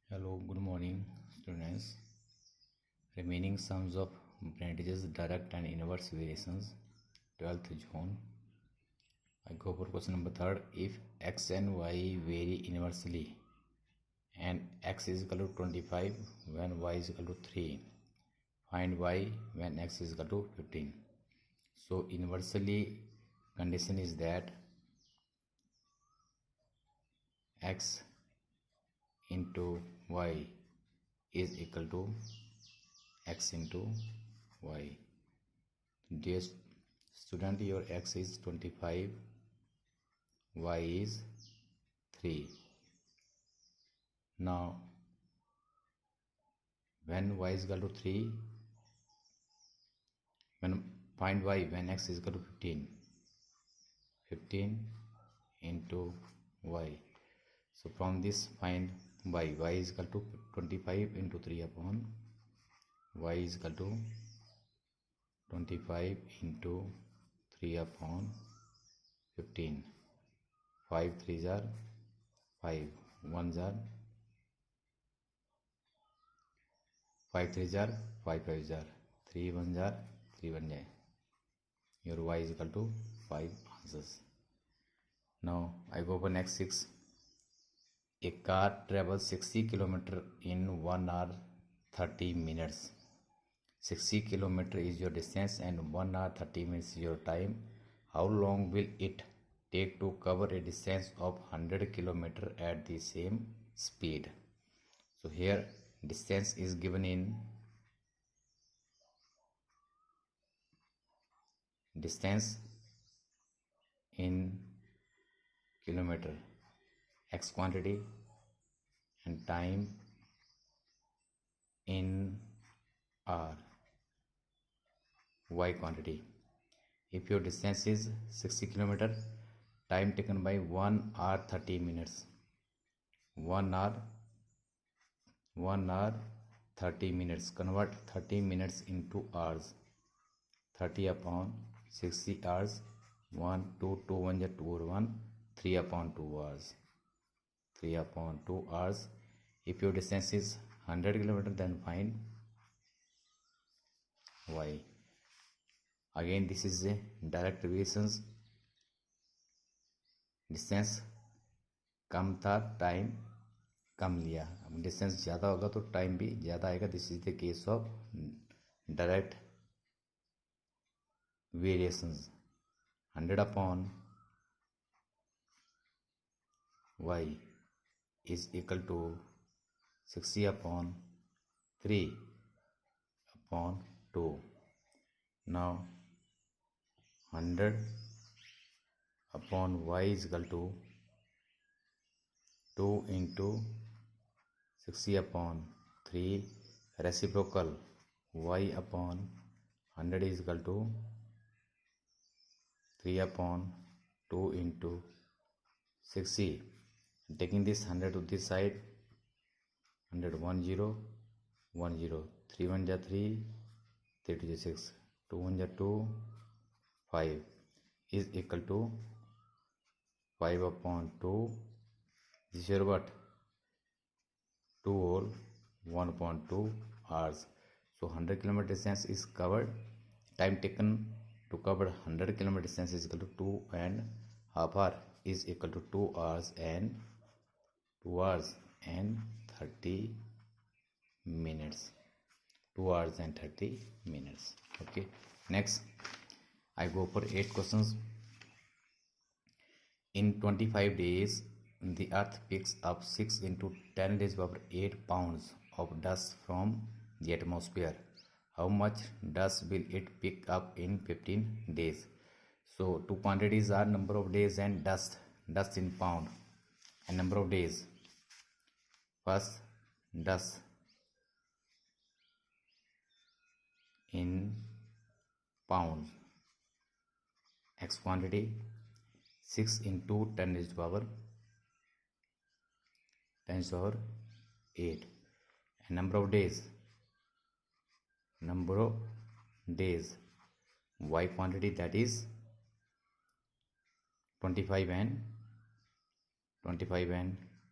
Hello, good morning, students. Remaining sums of percentages, direct and inverse variations, 12th June. I go for question number 3rd. If x and y vary inversely and x is equal to 25 when y is equal to 3, find y when x is equal to 15. So inversely condition is that x into y is equal to x into y. Dear student, your x is 25, y is 3. Now when y is equal to 3, when find y when x is equal to 15, 15 into y. So from this find y is equal to 25 into 3 upon y is equal to 25 into 3 upon 15. 5 3s are 5, 1s are 5 3s are 5 5s are 3 1s are 3 1 जाए. Your y is equal to 5 answers. Now I go for next 6. A car travels 60 km in 1 hour 30 minutes. 60 km is your distance and 1 hour 30 minutes is your time. How long will it take to cover a distance of 100 km at the same speed? So here distance is given in kilometer, x quantity, and time in hour, y quantity. If your distance is 60 km, time taken by 1 hour 30 minutes. 1 hour 30 minutes. Convert 30 minutes into hours. 30 upon 60 hours. 1 2 2 1 2 or 1 3 upon 2 hours. 3 upon 2 hours. If your distance is 100 km, then find y. Again this is a direct variations. Distance कम था, time कम लिया. अब distance ज़्यादा होगा तो time भी ज़्यादा आएगा. This is the case of direct variations. 100 upon y is equal to 60 upon 3 upon 2. Now 100 upon y is equal to 2 into 60 upon 3. Reciprocal y upon 100 is equal to 3 upon 2 into 60. Taking this 100 to this side, 100 1 0 1 0, 3 1 ja 3, 3 2 ja 6, 2 1 ja 2, 5 is equal to 5 upon 2. This is your what? 2 whole 1 upon 2 hours. So 100 km distance is covered. Time taken to cover 100 km distance is equal to 2 and half hour is equal to 2 hours and 30 minutes. 2 hours and 30 minutes. Okay, next I go for 8 questions. In 25 days the earth picks up 6 into 10 raised power 8 pounds of dust from the atmosphere. How much dust will it pick up in 15 days? So two quantities are number of days and dust in pound and number of days. First, dust in pounds, x quantity 6 into 10 raised to power 8, and number of days y quantity, that is 25 and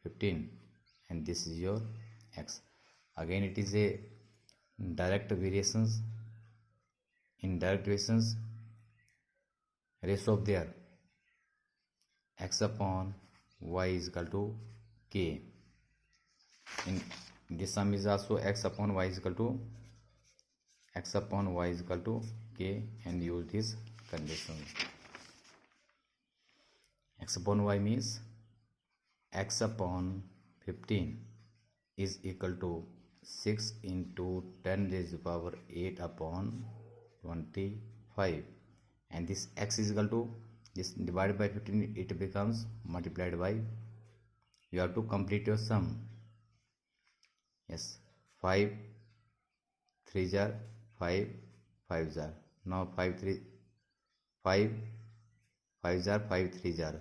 15, and this is your x. Again it is a direct variations. In direct variations, ratio of their x upon y is equal to k. In this sum is also x upon y is equal to k, and use this condition. X upon y means x upon 15 is equal to 6 into 10 raised to the power 8 upon 25, and this x is equal to this divided by 15, it becomes multiplied by, you have to complete your sum. Yes, 5 3 jar 5 5 jar. Now 5 jar 5 3 jar.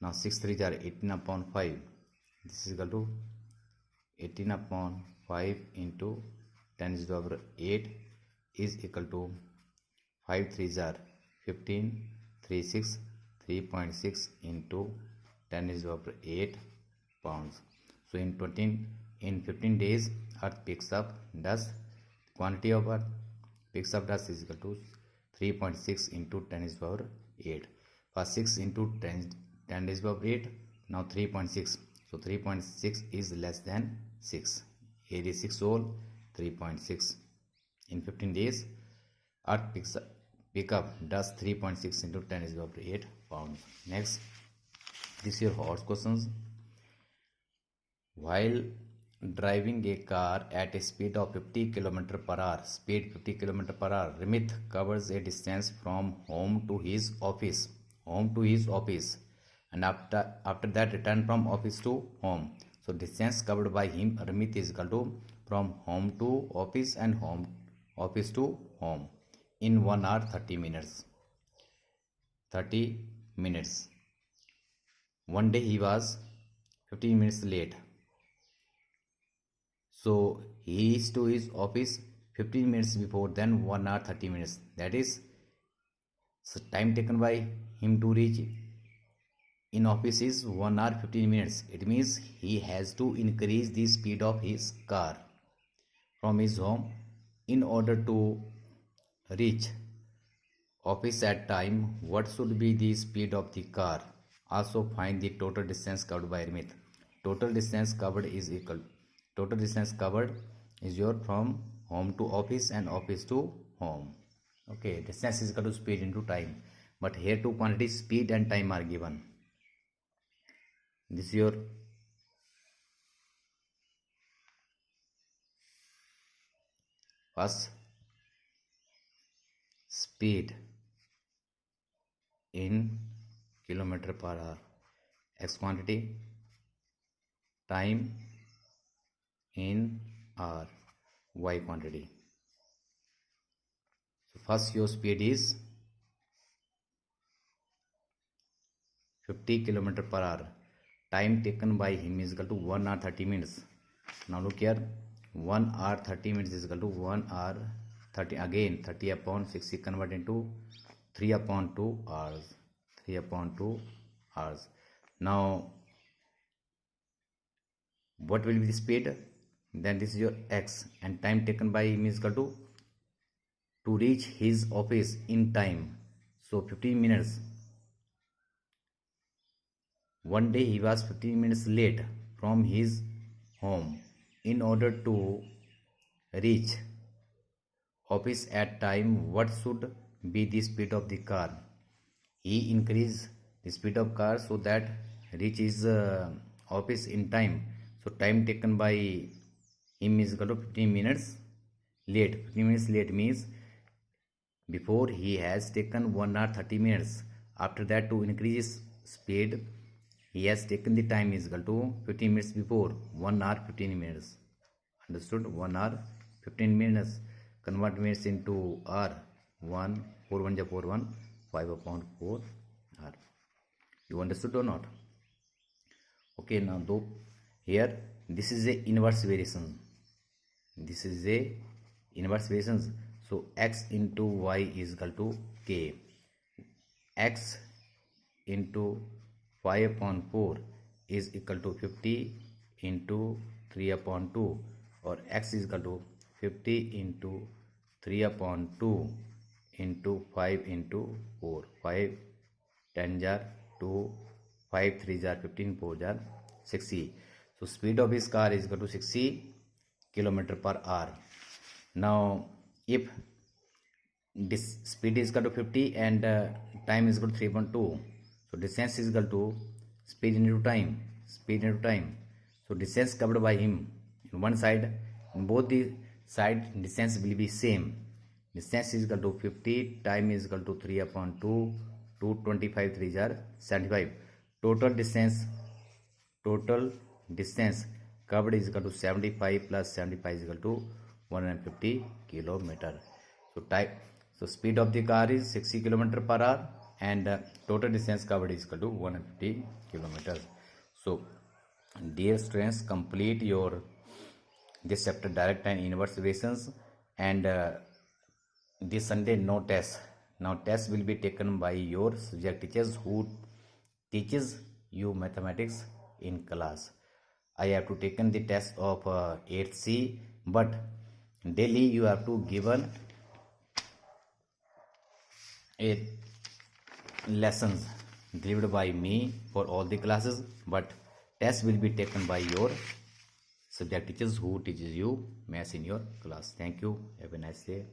Now 6 3 jar 18 upon 5. This is equal to 18 upon 5 into 10 is over 8 is equal to 5 3 jar 15 3 6 3.6 into 10 is over 8 pounds. So in 15 days earth picks up dust. Quantity of earth picks up dust is equal to 3.6 into 10 is power 8. First 6 into 10 is power 8. Now 3.6. So 3.6 is less than 6. Here is 6 whole 3.6. In 15 days earth pick up dust 3.6 into 10 is power 8 pounds. Next, this is your horse questions. While driving a car at a speed of 50 km per hour, Remit covers a distance from home to his office, and after that return from office to home. So distance covered by him, Remit, is equal to from home to office and office to home in 1 hour 30 minutes. 30 minutes. One day he was 15 minutes late. So he is to his office 15 minutes before, then 1 hour 30 minutes. That is, so time taken by him to reach in office is 1 hour 15 minutes. It means he has to increase the speed of his car from his home in order to reach office at time. What should be the speed of the car? Also find the total distance covered by Remit. Total distance covered is your from home to office and office to home. Okay, distance is equal to speed into time, but here two quantities, speed and time, are given. This is your first speed in kilometer per hour, x quantity, time in hour, y quantity. So first your speed is 50 km per hour. Time taken by him is equal to 1 hour 30 minutes. Now look here, 1 hour 30 minutes is equal to 1 hour 30. Again 30 upon 60 convert into 3 upon 2 hours. 3 upon 2 hours. Now what will be the speed? Then this is your x, and time taken by him is equal to reach his office in time. So 15 minutes. One day he was 15 minutes late from his home. In order to reach office at time, what should be the speed of the car? He increase the speed of car so that reach his office in time. So time taken by him is equal to 15 minutes late. 15 minutes late means before he has taken 1 hour 30 minutes. After that, to increase his speed, he has taken the time is equal to 15 minutes before, 1 hour 15 minutes. Understood? 1 hour 15 minutes. Convert minutes into hour. 1 4 1 4 1 5 upon 4 hour. You understood or not? Okay, now though here this is a inverse variation. So x into y is equal to k. X into 5 upon 4 is equal to 50 into 3/2 और x is equal to 50 into 3/2 into 5 into 4, 5 10 जार 2, 5 3 जार 15, 4 जार 60. So speed of his car is equal to 60 kilometer per hour. Now if this speed is equal to 50 and time is equal to 3.2, so distance is equal to speed into time, speed into time. So distance covered by him in one side, in both the side distance will be same. Distance is equal to 50, time is equal to 3/2, 225 3 jar 75. Total distance covered is equal to 75 plus 75 is equal to 150 kilometer. So speed of the car is 60 kilometer per hour and total distance covered is equal to 150 kilometers. So dear students, complete your this chapter direct and inverse equations, and this Sunday no test. Now test will be taken by your subject teachers who teaches you mathematics in class. I have to taken the test of 8C, but daily you have to given a lessons delivered by me for all the classes, but test will be taken by your subject teachers who teaches you maths in your class. Thank you. Have a nice day.